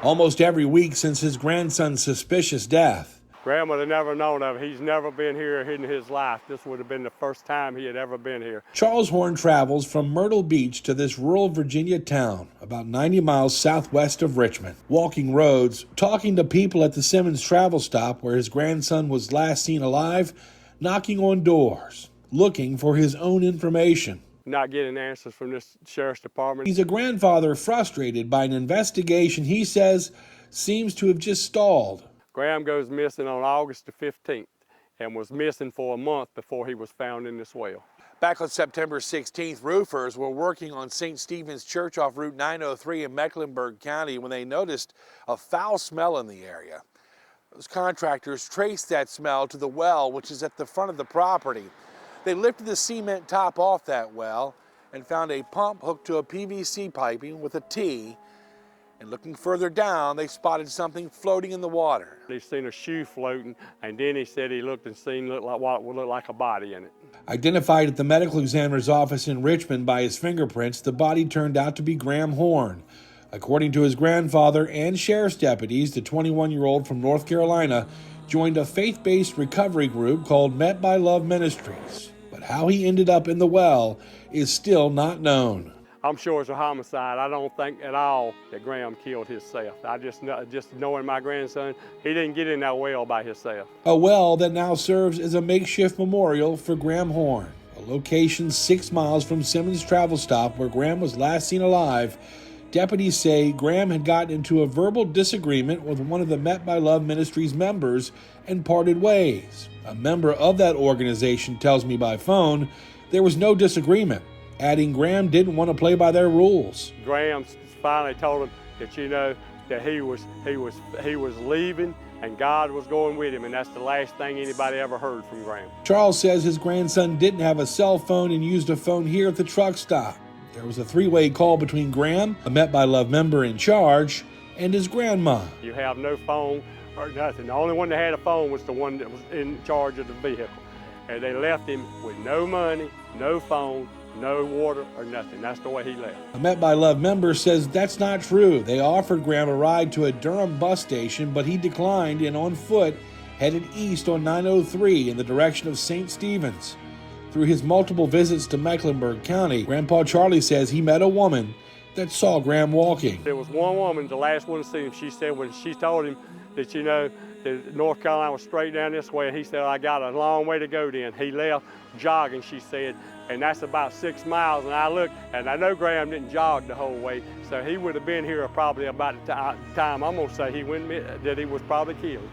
almost every week since his grandson's suspicious death. Graham would have never known of it. He's never been here in his life. This would have been the first time he had ever been here. Charles Horn travels from Myrtle Beach to this rural Virginia town, about 90 miles southwest of Richmond, walking roads, talking to people at the Simmons travel stop where his grandson was last seen alive, knocking on doors, looking for his own information. Not getting answers from this sheriff's department. He's a grandfather frustrated by an investigation he says seems to have just stalled. Graham goes missing on August the 15th and was missing for a month before he was found in this well. Back on September 16th, roofers were working on St. Stephen's Church off Route 903 in Mecklenburg County when they noticed a foul smell in the area. Those contractors traced that smell to the well, which is at the front of the property. They lifted the cement top off that well and found a pump hooked to a PVC piping with a T. And looking further down, they spotted something floating in the water. He seen a shoe floating, and then he said he looked and seen what would look like a body in it. Identified at the medical examiner's office in Richmond by his fingerprints, the body turned out to be Graham Horn. According to his grandfather and sheriff's deputies, the 21-year-old from North Carolina joined a faith-based recovery group called Met by Love Ministries. But how he ended up in the well is still not known. I'm sure it's a homicide. I don't think at all that Graham killed himself. I just knowing my grandson, he didn't get in that well by himself. A well that now serves as a makeshift memorial for Graham Horn, a location 6 miles from Simmons Travel Stop where Graham was last seen alive. Deputies say Graham had gotten into a verbal disagreement with one of the Met by Love Ministries members and parted ways. A member of that organization tells me by phone there was no disagreement, adding Graham didn't want to play by their rules. Graham finally told him that, that he was leaving and God was going with him, and that's the last thing anybody ever heard from Graham. Charles says his grandson didn't have a cell phone and used a phone here at the truck stop. There was a three-way call between Graham, a Met by Love member in charge, and his grandma. You have no phone or nothing. The only one that had a phone was the one that was in charge of the vehicle. And they left him with no money, no phone, no water or nothing. That's the way he left. A Met by Love member says that's not true. They offered Graham a ride to a Durham bus station, but he declined and on foot headed east on 903 in the direction of St. Stephen's. Through his multiple visits to Mecklenburg County, Grandpa Charlie says he met a woman that saw Graham walking. There was one woman, the last one to see him. She said when she told him that, that North Carolina was straight down this way, he said, I got a long way to go then. He left jogging, she said, and that's about 6 miles. And I looked, and I know Graham didn't jog the whole way, so he would have been here probably about the time I'm going to say that he was probably killed.